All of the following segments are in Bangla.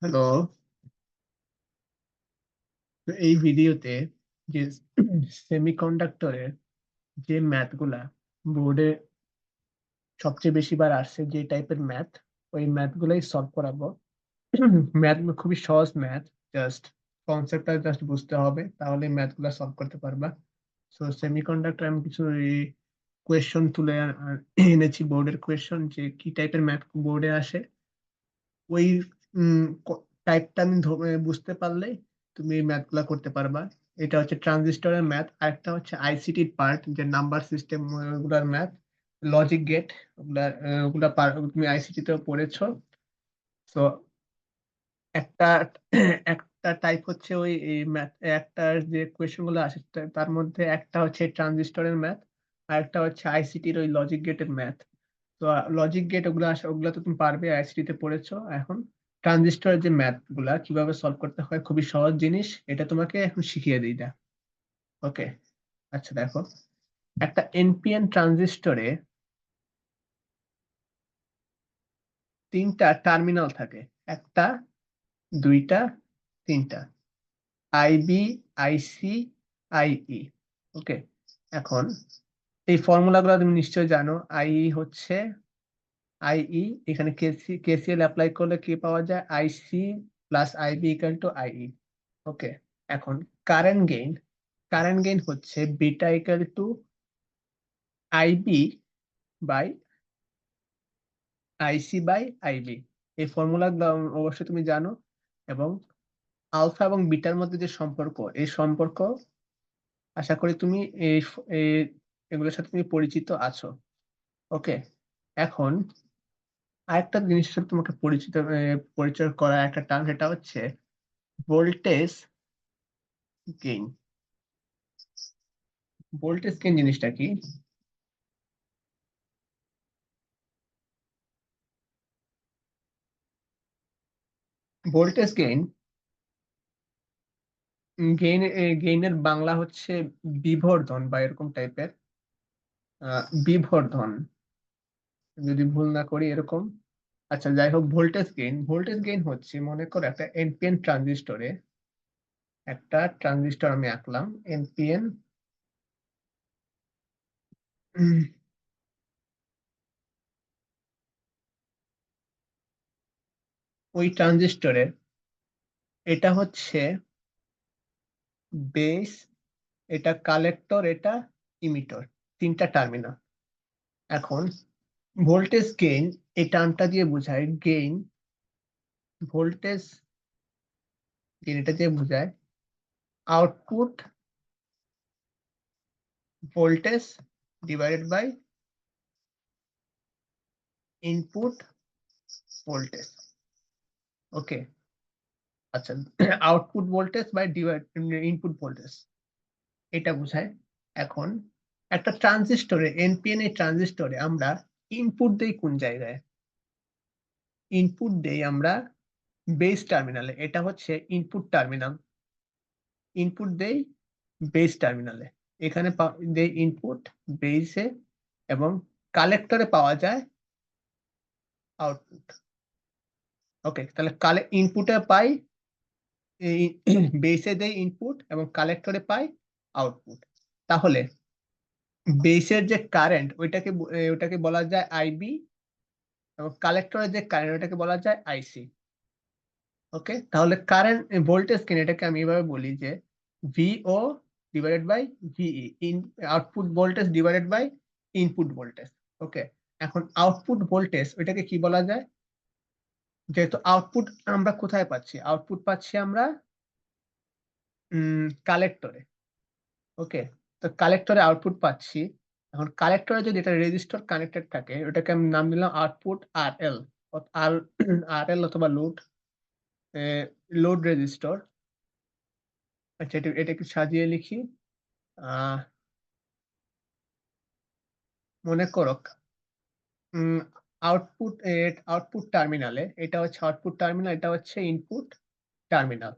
হ্যালো। তো এই ভিডিওতে যে সেমিকন্ডাক্টরের যে ম্যাথগুলা বোর্ডে সবচেয়ে বেশি বার আসছে, যে টাইপের ম্যাথ, ওই ম্যাথগুলাই সলভ করাবো। ম্যাথ খুবই সহজ ম্যাথ, জাস্ট কনসেপ্টটা জাস্ট বুঝতে হবে, তাহলে ম্যাথগুলা সলভ করতে পারবা। সো সেমিকন্ডাক্টর আমি কিছু কোয়েশ্চন তুলে এনেছি, বোর্ডের কোয়েশ্চন, যে কি টাইপের ম্যাথ বোর্ডে আসে। ওই টাইপটা আমি বুঝতে পারলেই তুমি এই ম্যাথ গুলা করতে পারবা। এটা হচ্ছে ট্রানজিস্টরের ম্যাথ, আর একটা হচ্ছে আইসিটির পার্ট, যে নাম্বার সিস্টেম গুলার ম্যাথ, লজিক গেট, ওগুলা ওগুলা তুমি আইসিটি তেও পড়েছো। তো একটা একটা টাইপ হচ্ছে ওই ম্যাথ, একটা যে কোয়েশ্চেন গুলো আসে তার মধ্যে একটা হচ্ছে ট্রানজিস্টরের ম্যাথ, আর একটা হচ্ছে আইসিটির ওই লজিক গেটের ম্যাথ। তো লজিক গেট ওগুলো আসে, ওগুলো তো তুমি পারবে, আইসিটি তে পড়েছো। এখন ট্রানজিস্টরের যে ম্যাথ গুলা কিভাবে সলভ করতে হয়, খুবই সহজ জিনিস, এটা তোমাকে এখন শিখিয়ে দিই। ওকে, আচ্ছা দেখো, একটা এনপিএন ট্রানজিস্টরে তিনটা টার্মিনাল থাকে, একটা, দুইটা, তিনটা, আইবি, আইসি, আইই। ওকে, এখন এই ফর্মুলা গুলো তুমি নিশ্চয়ই জানো। আইই হচ্ছে আইই, এখানে কেসিএল অ্যাপ্লাই করলে কি পাওয়া যায়, IC plus IB equal to IE. Okay, এখন কারেন্ট গেইন হচ্ছে beta equal to IB by IC by IB. এই ফর্মুলা অবশ্যই তুমি জানো। এবং আলফা এবং বিটার মধ্যে যে সম্পর্ক, এই সম্পর্ক আশা করি তুমি এই এগুলোর সাথে তুমি পরিচিত আছো। ওকে, এখন আরেকটা জিনিসের সাথে তোমাকে পরিচয় করা একটা টার্ম, সেটা হচ্ছে ভোল্টেজ গেইন। ভোল্টেজ গেইন জিনিসটা কি? ভোল্টেজ গেইনের বাংলা হচ্ছে বিবর্ধন বা এরকম টাইপের, বিবর্ধন, যদি ভুল না করি এরকম। আচ্ছা যাই হোক, ভোল্টেজ গেইন হচ্ছে, মনে করো একটা এনপিএন ট্রানজিস্টরে, একটা ট্রানজিস্টর আমি আঁকলাম এনপিএন। ওই ট্রানজিস্টরে এটা হচ্ছে বেস, এটা কালেক্টর, এটা ইমিটর, তিনটা টার্মিনাল। এখন ভোল্টেজ গেইন এই টার্মটা দিয়ে বোঝায় গেইন, ভোল্টেজ গেইন এটা দিয়ে বোঝায় output voltage divided by input voltage. Okay, আচ্ছা, output voltage by input voltage, এটা বোঝায়। এখন একটা ট্রানজিস্টরে, এনপিএন এই ট্রানজিস্টরে আমরা ইনপুট দেই কোন জায়গায়? ইনপুট দেই আমরা বেস টার্মিনালে, এটা হচ্ছে ইনপুট টার্মিনাল। ইনপুট দেই বেস টার্মিনালে, এখানে দেই ইনপুট বেসে, এবং কালেক্টরে পাওয়া যায় আউটপুট। ওকে, তাহলে ইনপুটে পাই, বেসে দেই ইনপুট এবং কালেক্টরে পাই আউটপুট। তাহলে বেসের যে কারেন্ট ওইটাকে বলা যায় আইবি, এবং কালেক্টরের যে কারেন্ট ওইটাকে বলা যায় আইসি। ওকে, তাহলে কারেন্ট ভোল্টেজ কেন, এটাকে আমি এভাবে বলি যে VO divided by VE, output voltage divided by input voltage. Okay, এখন আউটপুট ভোল্টেজ ওইটাকে কি বলা যায়? যেহেতু আউটপুট আমরা কোথায় পাচ্ছি, আউটপুট পাচ্ছি আমরা কালেক্টরে। ওকে, তো কালেক্টরে আউটপুট পাচ্ছি। এখন কালেক্টরে যদি এটা রেজিস্টর কানেক্টেড থাকে, ওটাকে আমি নাম দিলাম আউটপুট আর এল, আর আর এল অথবা লোড রেজিস্টর। আচ্ছা, এটা একটু সাজিয়ে লিখি। আহ মনে করো আউটপুট আউটপুট টার্মিনালে, এটা হচ্ছে আউটপুট টার্মিনাল, এটা হচ্ছে ইনপুট টার্মিনাল।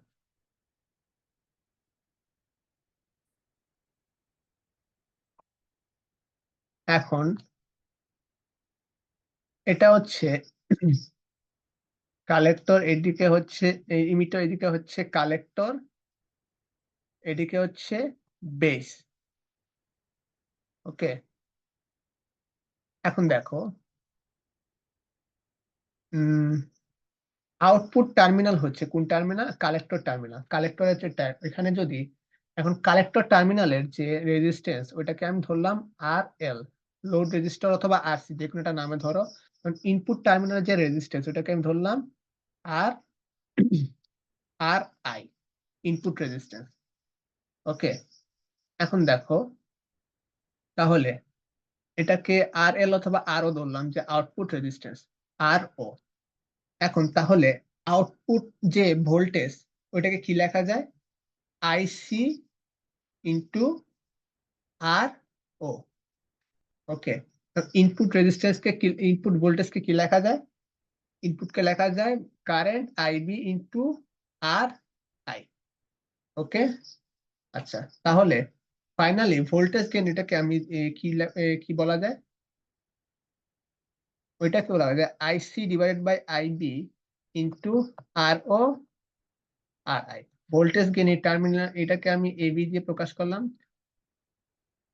এখন এটা হচ্ছে কালেক্টর এদিকে হচ্ছে ইমিটার, এদিকে হচ্ছে কালেক্টর, এদিকে হচ্ছে বেস। ওকে, এখন দেখো আউটপুট টার্মিনাল হচ্ছে কোন টার্মিনাল? Collector terminal. কালেক্টরের যে এখানে যদি এখন কালেক্টর টার্মিনালের যে রেজিস্ট্যান্স ওইটাকে আমি ধরলাম আর এল, লোড রেজিস্টার অথবা আরসি, যে কোনো একটা নামে ধরো। ইনপুট টার্মিনালের যে রেজিস্ট্যান্স ওটাকে আমি ধরলাম আর আর আই, ইনপুট রেজিস্ট্যান্স। ওকে, এখন দেখো তাহলে এটাকে আর এল অথবা আরও ধরলাম যে আউটপুট রেজিস্ট্যান্স আর ও। এখন তাহলে আউটপুট যে ভোল্টেজ ওইটাকে কি লেখা যায়? IC into R O. Okay, input রেজিস্ট্যান্সকে ইনপুট ভোল্টেজকে কি লেখা যায়? ইনপুটকে লেখা যায় current IB into R I. Okay, আচ্ছা তাহলে ফাইনালি ভোল্টেজ গেইন এটাকে আমি কি বলা যায়? ওইটাকে বলা যায় IC divided by IB into R O R I. Voltage gain এই টার্মিনাল এটাকে আমি এবি দিয়ে প্রকাশ করলাম।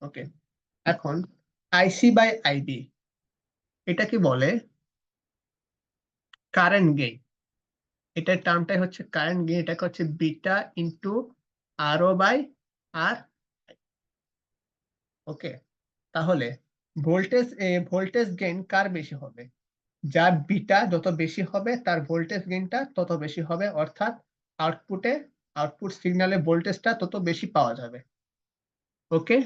ওকে, এখন আইসি বাই আইবি এটাকে বলে কারেন্ট গেইন। এটার টার্মটাই হচ্ছে কারেন্ট গেইন, এটাকে হচ্ছে beta into R O by R. Okay, তাহলে ভোল্টেজ গেইন কার বেশি হবে? যার বিটা যত বেশি হবে তার ভোল্টেজ গেইনটা তত বেশি হবে, অর্থাৎ আউটপুট সিগন্যালে ভোল্টেজটা তত বেশি পাওয়া যাবে। ওকে,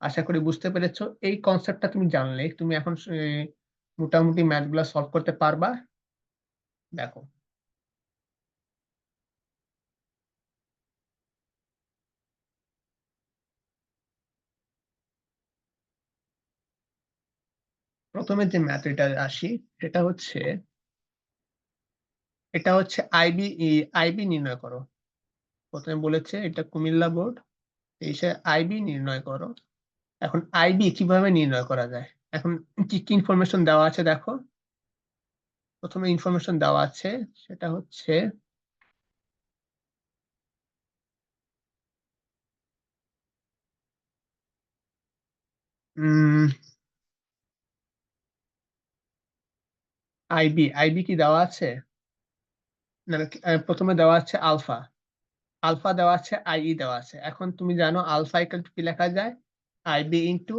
আশা করি বুঝতে পেরেছো। এই কনসেপ্টটা তুমি জানলে তুমি এখন মোটামুটি ম্যাথগুলো সলভ করতে পারবা। দেখো প্রথমে যে ম্যাথ এটা আসি, সেটা হচ্ছে আইবি। আইবি নির্ণয় করো। প্রথমে বলেছে এটা কুমিল্লা বোর্ড, এই সে আইবি নির্ণয় করো। এখন আইবি কিভাবে নির্ণয় করা যায়? এখন কি কি ইনফরমেশন দেওয়া আছে দেখো। প্রথমে ইনফরমেশন দেওয়া আছে, সেটা হচ্ছে আইবি। আইবি কি দেওয়া আছে? না না, প্রথমে দেওয়া আছে আলফা। আলফা দেওয়া আছে, আইই দেওয়া আছে। এখন তুমি জানো আলফা ইকুয়াল টু কি লেখা যায়? IB into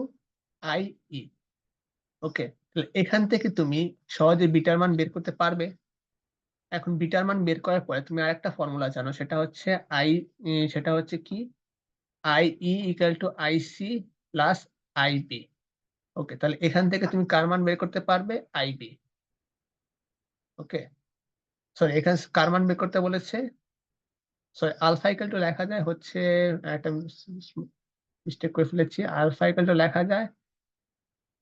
আইই। ওকে, তাহলে এখান থেকে তুমি সহজে বিটার মান বের করতে পারবে। এখন বিটার মান বের করার পরে তুমি আরেকটা ফর্মুলা জানো, সেটা হচ্ছে সেটা হচ্ছে কি? IE equal to IC plus IB. Okay, তাহলে এখান থেকে তুমি কার মান বের করতে পারবে? আইবি। ওকে, সরি এখানে কার মান বের করতে বলেছে? সরি, আলফা ইকুয়াল টু লেখা যায় হচ্ছে, একটা মিস্টেক করে ফেলেছি। আলফা ইকুয়াল টু লেখা যায়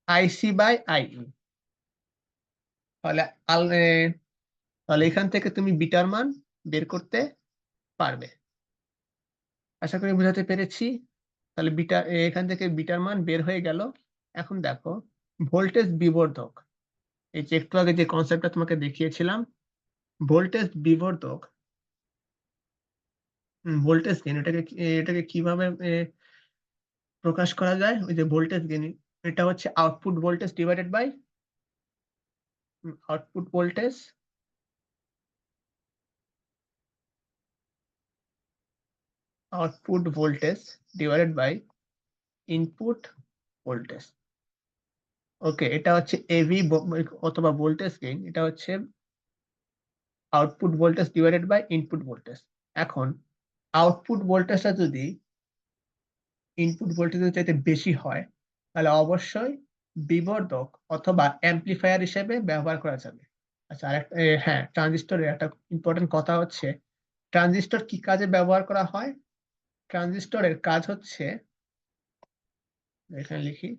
আইসি বাই আইই। তাহলে তাহলে এখান থেকে তুমি বিটার মান বের করতে পারবে। আশা করি বুঝাতে পেরেছি। তাহলে এখান থেকে বিটার মান বের হয়ে গেল। এখন দেখো ভোল্টেজ বিবর্ধক, এই যে একটু আগে যে কনসেপ্টটা তোমাকে দেখিয়েছিলাম, ভোল্টেজ বিবর্ধক, ভোল্টেজ গেইন, এটাকে কিভাবে প্রকাশ করা যায়? ওই যে ভোল্টেজ গেইন, এটা হচ্ছে output voltage divided by output voltage divided by input voltage. Okay, এটা হচ্ছে এভি অথবা ভোল্টেজ গেইন, এটা হচ্ছে output voltage divided by input voltage. এখন আউটপুট ভোল্টেজটা যদি ইনপুট ভোল্টেজের চাইতে বেশি হয়, তাহলে অবশ্যই বিবর্ধক অথবা অ্যাম্পলিফায়ার হিসেবে ব্যবহার করা যাবে। আচ্ছা, আরেকটা হ্যাঁ, ট্রানজিস্টরের একটা ইম্পর্টেন্ট কথা হচ্ছে, ট্রানজিস্টর কি কাজে ব্যবহার করা হয়? ট্রানজিস্টরের কাজ হচ্ছে, এখানে লিখি,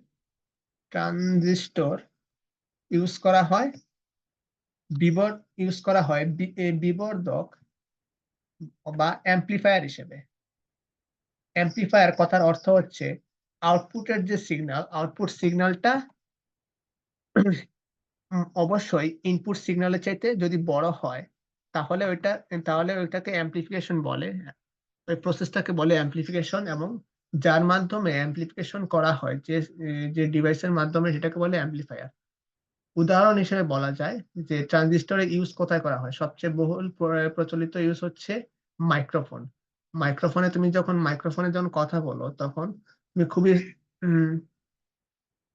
ট্রানজিস্টর ইউজ করা হয় বিবর্ধক বা অ্যাম্পলিফায়ার হিসেবে। অ্যাম্পলিফায়ার কথার অর্থ হচ্ছে আউটপুটের যে সিগন্যাল, আউটপুট সিগন্যালটা অবশ্যই ইনপুট সিগন্যালের চাইতে যদি বড় হয়, তাহলে ওইটাকে অ্যাম্প্লিফিকেশন বলে। ওই প্রসেসটাকে বলে অ্যাম্প্লিফিকেশন, এবং যার মাধ্যমে অ্যাম্প্লিফিকেশন করা হয়, যে ডিভাইসের মাধ্যমে, সেটাকে বলে অ্যাম্প্লিফায়ার। উদাহরণ হিসেবে বলা যায় যে ট্রানজিস্টরের ইউজ কোথায় করা হয়, সবচেয়ে বহুল প্রচলিত ইউজ হচ্ছে মাইক্রোফোন। মাইক্রোফোনে যখন কথা বলো, তখন তুমি খুবই উম,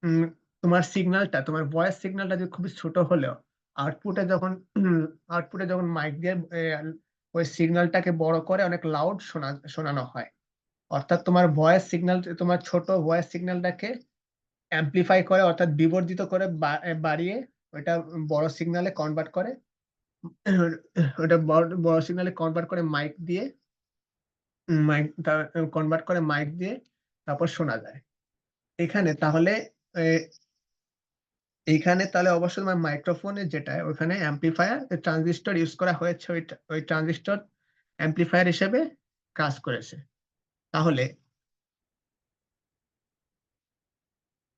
উম, তোমার ভয়েস সিগন্যালটা যে খুবই ছোট হলেও আউটপুটে যখন আউটপুটে যখন মাইক দিয়ে ওই সিগন্যালটাকে বড় করে অনেক লাউড শোনানো হয়। অর্থাৎ তোমার ছোট ভয়েস সিগন্যালটাকে অ্যাম্প্লিফাই করে, অর্থাৎ বিবর্ধিত করে বাড়িয়ে ওটা বড় সিগন্যালে কনভার্ট করে। ওটা বড় সিগন্যালে কনভার্ট করে মাইক দিয়ে তারপর শোনা যায়। এখানে তাহলে আহ, অবশ্যই তোমার মাইক্রোফোনে যেটা, ওখানে অ্যাম্প্লিফায়ার ট্রানজিস্টর ইউজ করা হয়েছে, ওই ট্রানজিস্টর অ্যাম্প্লিফায়ার হিসেবে কাজ করেছে। তাহলে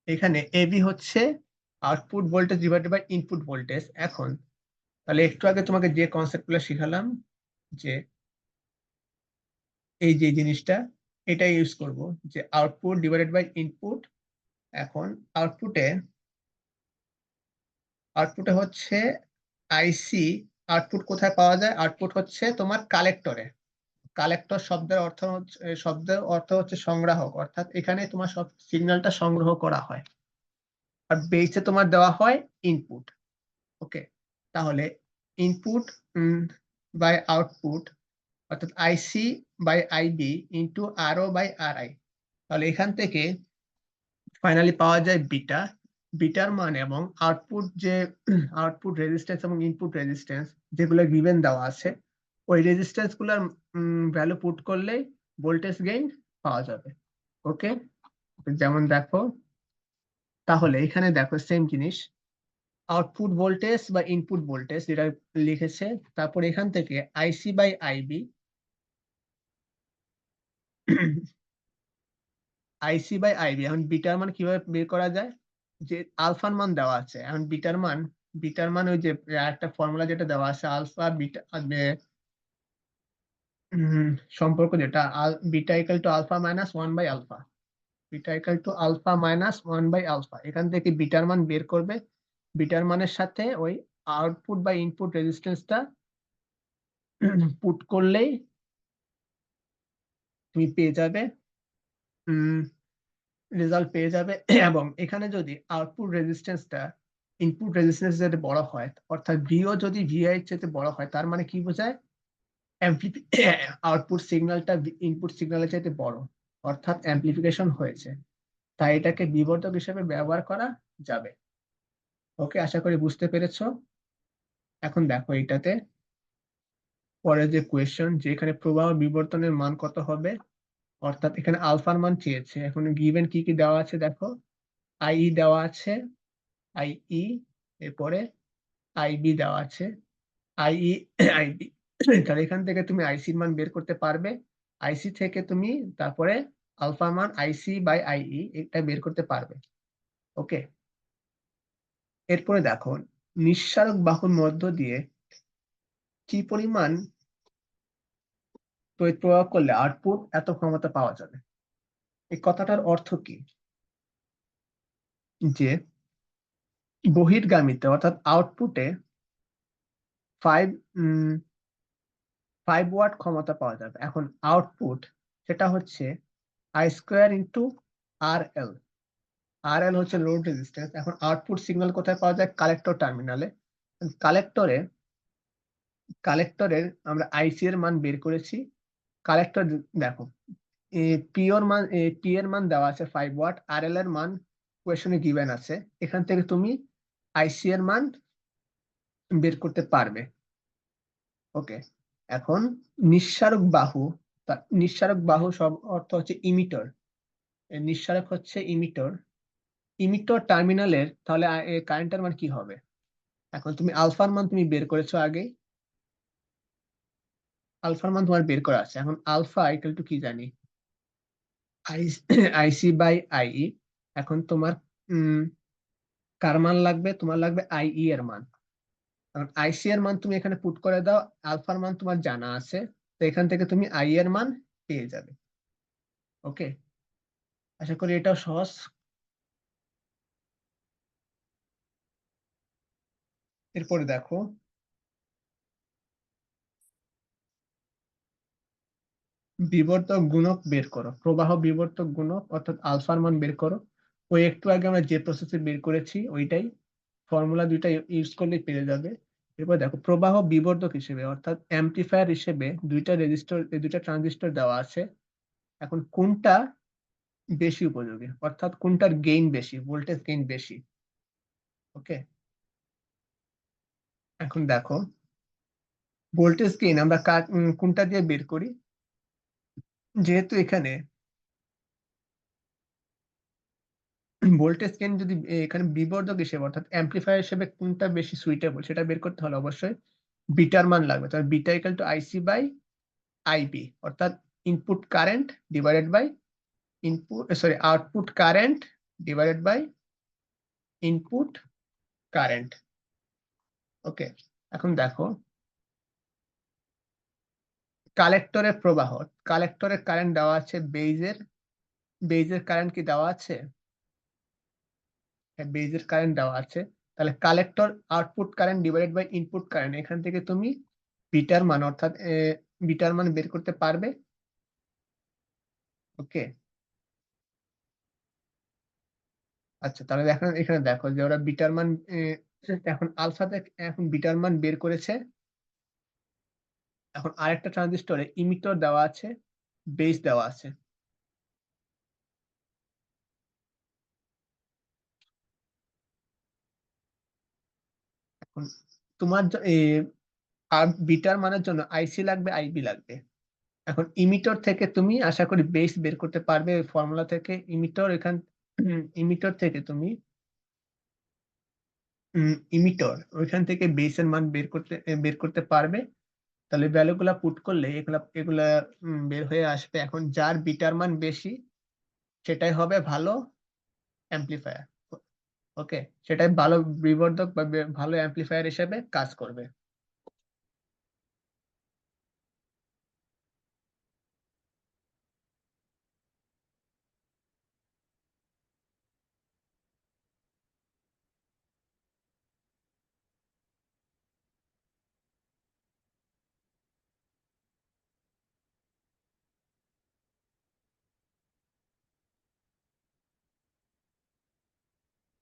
এখানে এবি হচ্ছে output voltage divided by input voltage. এখন তাহলে একটু আগে তোমাকে যে কনসেপ্টগুলো শিখালাম, যে এই যে জিনিসটা, এটা ইউজ করব, যে আউটপুট ডিভাইডেড বাই ইনপুট। এখন আউটপুটে আউটপুটে হচ্ছে আইসি। আউটপুট কোথায় পাওয়া যায়? আউটপুট হচ্ছে তোমার কালেক্টরে। কালেক্টর শব্দের অর্থ হচ্ছে সংগ্রাহক, অর্থাৎ এখানে তোমার সব সিগন্যালটা সংগ্রহ করা হয়। আর বেসে তোমার দেওয়া হয় ইনপুট। ওকে, তাহলে ইনপুট বাই আউটপুট, অর্থাৎ আইসি বাই আইবি ইন্টু আরও বাই আর আই। তাহলে এখান থেকে ফাইনালি পাওয়া যায় বিটা। বিটার মান এবং আউটপুট রেজিস্ট্যান্স এবং ইনপুট রেজিস্ট্যান্স যেগুলো গিভেন দেওয়া আছে, ওই রেজিস্ট্যান্স গুলার ভ্যালু পুট করলেই ভোল্টেজ গেইন পাওয়া যাবে। ওকে, যেমন দেখো, তাহলে এখানে দেখো সেম জিনিস, আউটপুট ভোল্টেজ বা ইনপুট ভোল্টেজ যেটা লিখেছে, তারপর এখান থেকে আইসি বাই আইবি। এখন বিটার মান কিভাবে বের করা যায়? যে আলফার মান দেওয়া আছে, এখন বিটার মান ওই যে একটা ফর্মুলা যেটা দেওয়া আছে, আলফা বিটা সম্পর্ক, যেটা beta equal to alpha minus one by alpha. এখান থেকে বিটার মান বের করবে। বিটার মানের সাথে ওই আউটপুট বা ইনপুট রেজিস্ট্যান্সটা পুট করলেই তুমি পেয়ে যাবে, রেজাল্ট পেয়ে যাবে। এবং এখানে যদি আউটপুট রেজিস্ট্যান্সটা ইনপুট রেজিস্ট্যান্স যদি বড় হয়, অর্থাৎ ভিও যদি ভিআই এর চেয়ে বড় হয়, তার মানে কি বোঝায়? আউটপুট সিগন্যালটা ইনপুট সিগন্যালের চাইতে বড়, অর্থাৎ অ্যাম্প্লিফিকেশন হয়েছে। তাই এটাকে বিবর্ধক হিসেবে ব্যবহার করা যাবে। ওকে, আশা করি বুঝতে পেরেছো। এখন দেখো এটাতে পরে যে কোয়েশ্চেন, যে এখানে প্রবাহ বিবর্তনের মান কত হবে, অর্থাৎ এখানে আলফার মান চেয়েছে। এখন গিভেন কি কি দেওয়া আছে দেখো, আই দেওয়া আছে, আইই, এরপরে আইবি দেওয়া আছে, আইই আইবি। তাহলে এখান থেকে তুমি আইসির মান বের করতে পারবে। আইসি থেকে তুমি তারপরে আলফা মান আইসি বাই আইই এটা বের করতে পারবে। ওকে, এরপরে দেখো, নিঃসারক বাহুর মধ্য দিয়ে কি পরিমাণ তড়িৎ প্রবাহ করলে আউটপুট এত ক্ষমতা পাওয়া যাবে। এই কথাটার অর্থ কি? যে বহির্গামীতে, অর্থাৎ আউটপুটে 5 ওয়াট ক্ষমতা পাওয়া যাবে। এখন আউটপুট সেটা হচ্ছে আই স্কোয়ার ইন্টু আর এল। আর এল হচ্ছে লোড রেজিস্ট্যান্স। এখন আউটপুট সিগন্যাল কোথায় পাওয়া যায়? কালেক্টর টার্মিনালে। কালেক্টরে কালেক্টরের আমরা আইসি এর মান বের করেছি। কালেক্টর দেখো, পি এর মান দেওয়া আছে 5 ওয়াট, আর এল এর মান কোয়েশনে গিভেন আছে। এখান থেকে তুমি আইসি এর মান বের করতে পারবে। ওকে, এখন নিঃসারক বাহু, নিঃসারক বাহু সব অর্থ হচ্ছে ইমিটর। নিঃসারক হচ্ছে ইমিটর। ইমিটর টার্মিনালের তাহলে কারেন্টের মান কি হবে? এখন তুমি আলফার মান তুমি বের করেছো আগে, আলফার মান তোমার বের করা আছে। এখন আলফা ইকুয়াল টু কি জানি, আইসি বাই আইই। এখন তোমার কার মান লাগবে? তোমার লাগবে আইই এর মান। কারণ আইসি এর মান তুমি এখানে পুট করে দাও, আলফার মান তোমার জানা আছে, তো এখান থেকে তুমি আই এর মান পেয়ে যাবে। ওকে, আশা করি এটাও সহজ। এরপরে দেখো, বিবর্তক গুণক বের করো, প্রবাহ বিবর্তক গুণক অর্থাৎ আলফার মান বের করো। ওই একটু আগে আমরা যে প্রসেসে বের করেছি ওইটাই, ফর্মুলা দুইটা ইউজ করলেই পেয়ে যাবে। এরপর দেখো, প্রবাহ বিবর্ধক হিসেবে অর্থাৎ অ্যাম্পলিফায়ার হিসেবে দুইটা ট্রানজিস্টর দেওয়া আছে। এখন কোনটা বেশি উপযোগী, অর্থাৎ কোনটার গেইন বেশি, ভোল্টেজ গেইন বেশি। ওকে, এখন দেখো ভোল্টেজ গেইন আমরা কোনটা দিয়ে বের করি, যেহেতু এখানে ভোল্টেজ গেইন যদি এখানে বিবর্ধক হিসেবে অর্থাৎ অ্যাম্পলিফায়ার হিসেবে কোনটা বেশি সুইটেবল সেটা বের করতে হলে অবশ্যই বিটার মান লাগবে। তাহলে beta equal to IC by IB, অর্থাৎ input current divided by output current divided by input current. Okay, এখন দেখো কালেক্টরের প্রবাহ, কালেক্টরের কারেন্ট দেওয়া আছে বেইজের কারেন্ট কি দেওয়া আছে? হ্যাঁ, বেইজের কারেন্ট দেওয়া আছে। তাহলে collector output current divided by input current, এখান থেকে তুমি বিটার মান অর্থাৎ বিটার মান বের করতে পারবে। ওকে, আচ্ছা তাহলে এখন এখানে দেখো যে ওরা বিটার মান এখন আলফাতে এখন বিটার মান বের করেছে। এখন আরেকটা ট্রানজিস্টরে ইমিটর দেওয়া আছে, বেস দেওয়া আছে। এখন তোমার আর বিটার মানের জন্য আইসি লাগবে, আইবি লাগবে। এখন ইমিটর থেকে তুমি আশা করি বেস বের করতে পারবে ফর্মুলা থেকে। ইমিটর থেকে তুমি ইমিটর ওইখান থেকে বেসের মান বের করতে পারবে। তাহলে ভ্যালুগুলা পুট করলে এগুলা এগুলা বের হয়ে আসবে। এখন যার বিটার মান বেশি সেটাই হবে ভালো অ্যাম্পলিফায়ার। ওকে, সেটাই ভালো বিবর্ধক বা ভালো অ্যাম্পলিফায়ার হিসেবে কাজ করবে।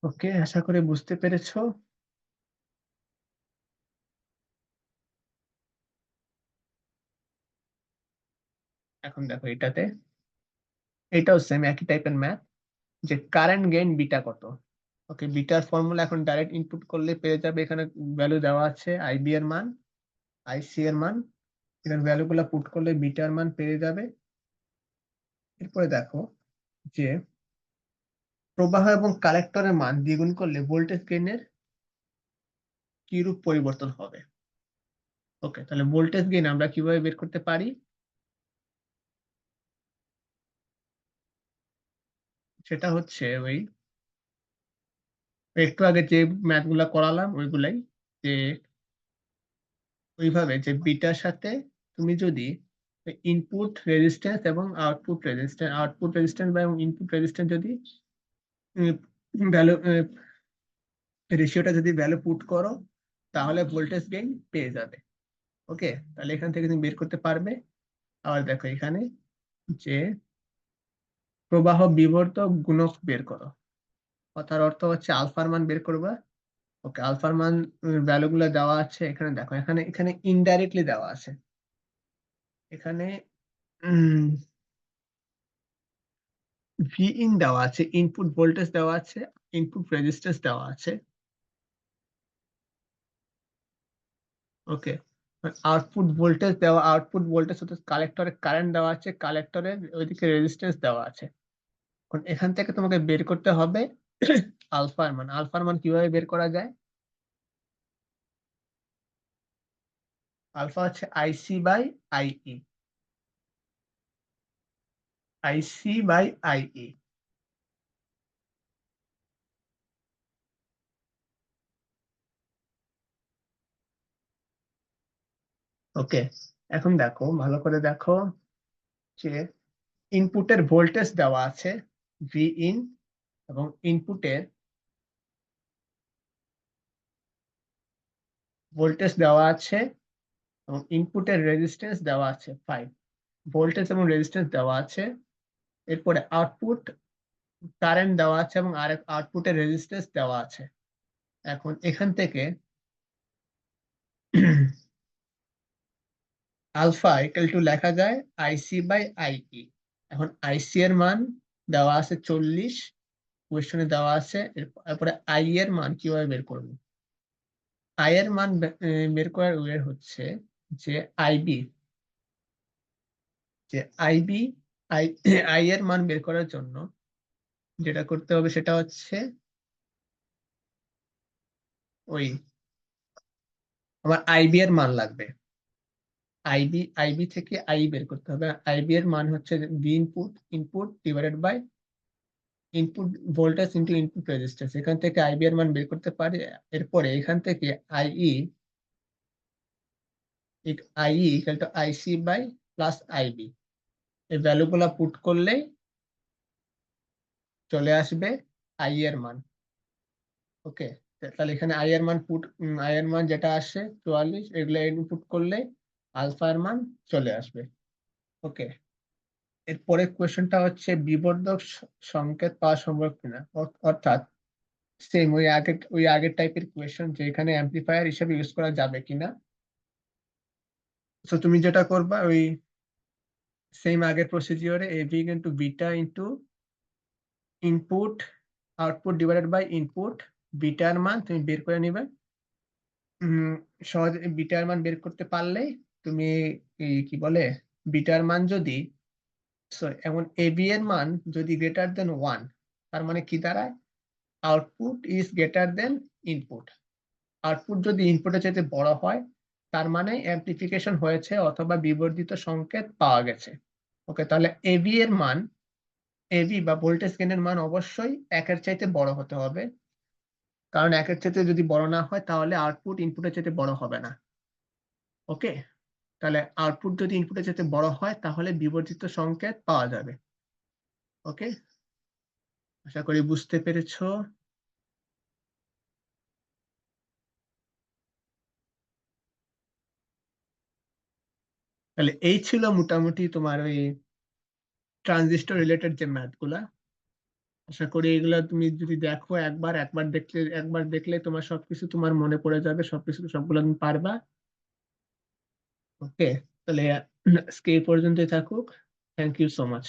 ওকে, আশা করি বুঝতে পেরেছো। এখন দেখো এটাও সেম একই টাইপের ম্যাথ, যে কারেন্ট গেইন বিটা কত। ওকে, বিটার ফর্মুলা এখন ডাইরেক্ট ইনপুট করলে পেয়ে যাবে। এখানে ভ্যালু দেওয়া আছে আইবি এর মান, আইসি এর মান, এখানে ভ্যালু গুলা পুট করলে বিটার মান পেয়ে যাবে। এরপরে দেখো যে প্রবাহ এবং কালেক্টরের মান দ্বিগুণ করলে ভোল্টেজ গেইনের কি রূপ পরিবর্তন হবে। ওকে, তাহলে ভোল্টেজ গেইন আমরা কিভাবে বের করতে পারি, সেটা হচ্ছে ওই একটু আগে যে ম্যাথ গুলা করালাম ওইগুলাই, যে ওইভাবে যে বিটার সাথে তুমি যদি ইনপুট রেজিস্ট্যান্স এবং আউটপুট রেজিস্ট্যান্স বা ইনপুট রেজিস্ট্যান্স যদি ভ্যালু রেশিওটা যদি ভ্যালু পুট করো তাহলে ভোল্টেজ গেইন পেয়ে যাবে। ওকে, তাহলে এখান থেকে তুমি বের করতে পারবে। আবার দেখো এখানে যে প্রবাহ বিবর্তক গুণক বের করো, কথার অর্থ হচ্ছে আলফার মান বের করবা। ওকে, আলফার মান ভ্যালু গুলো দেওয়া আছে এখানে। দেখো এখানে এখানে ইনডাইরেক্টলি দেওয়া আছে। এখানে ভি ইন দেওয়া আছে, ইনপুট ভোল্টেজ দেওয়া আছে, ইনপুট রেজিস্ট্যান্স দেওয়া আছে। ওকে, আউটপুট ভোল্টেজ অর্থাৎ কালেক্টরে কারেন্ট দেওয়া আছে, কালেক্টরের ওইদিকে রেজিস্ট্যান্স দেওয়া আছে। এখন এখান থেকে তোমাকে বের করতে হবে আলফার মান। আলফার মান কিভাবে বের করা যায়? আলফা হচ্ছে আইসি বাই আইই, আইসি বাই আইই। ওকে, এখন দেখো, ভালো করে দেখো যে ইনপুটের ভোল্টেজ দেওয়া আছে ভি ইন, এবং ইনপুটের ভোল্টেজ দেওয়া আছে এবং ইনপুটের রেজিস্ট্যান্স দেওয়া আছে 5 ভোল্টেজ এবং রেজিস্ট্যান্স দেওয়া আছে। এরপরে আউটপুট কারেন্ট দেওয়া আছে এবং আরেক আউটপুটের রেজিস্ট্যান্স দেওয়া আছে। এখন এখান থেকে আলফা ইকুয়াল টু লেখা যায় আইসি বাই আইই। এখন আইসি এর মান দেওয়া আছে 40, কোয়েশ্চনে দেওয়া আছে। এরপরে আই এর মান কিভাবে বের করব? আই এর মান বের করার ওয়ে হচ্ছে যে আইবি, যে আইবি আই আই এর মান বের করার জন্য যেটা করতে হবে সেটা হচ্ছে ওই আমার আইবি এর মান লাগবে। আইবি থেকে আই বের করতে হবে। আইবি এর মান হচ্ছে B input input divided by input voltage into input resistance. এখান থেকে আইবি এর মান বের করতে পারি। এরপরে এখান থেকে IE equal to IC by plus IB, এই ভ্যালুগুলো পুট করলেই চলে আসবে আই এর মান। ওকে, তাহলে এখানে আই এর মান যেটা আসে 44, এগুলো ইনপুট করলে আলফা এর মান চলে আসবে। ওকে, এরপরে কোয়েশ্চেনটা হচ্ছে বিবর্ধক সংকেত পাওয়া সম্ভব কিনা, অর্থাৎ সেম ওই আগের টাইপের কোয়েশ্চেন যে এখানে অ্যাম্পলিফায়ার হিসেবে ইউজ করা যাবে কিনা। তো তুমি যেটা করবা ওই সেম আগের প্রসিজিওরে AB into beta into input output divided by input, বিটার মান তুমি বের করে নিবে। সহজে বিটার মান বের করতে পারলে তুমি কি বলে বিটার মান যদি এখন এবি এর মান যদি গ্রেটার দেন 1, তার মানে কি দাঁড়ায়? Output is greater than input. Output যদি ইনপুটের চাইতে বড় হয় তার মানে অ্যামপ্লিফিকেশন হয়েছে অথবা বিবর্ধিত সংকেত পাওয়া গেছে। ওকে, তাহলে এবি বা ভোল্টেজ গেইনের মান অবশ্যই 1-এর চাইতে বড় হতে হবে, কারণ 1-এর চাইতে যদি বড় না হয় তাহলে আউটপুট ইনপুটের চাইতে বড় হবে না। ওকে, তাহলে আউটপুট যদি ইনপুটের চাইতে বড় হয় তাহলে বিবর্ধিত সংকেত পাওয়া যাবে। ওকে, আশা করি বুঝতে পেরেছো। তাহলে এই ছিল মোটামুটি তোমার ওই ট্রানজিস্টর রিলেটেড যে ম্যাথ গুলা। আশা করি এগুলা তুমি যদি দেখো একবার দেখলে তোমার সবকিছু তোমার মনে পড়ে যাবে, সবগুলো তুমি পারবা। ওকে, তাহলে আজকে এই পর্যন্তই থাকুক। Thank you so much.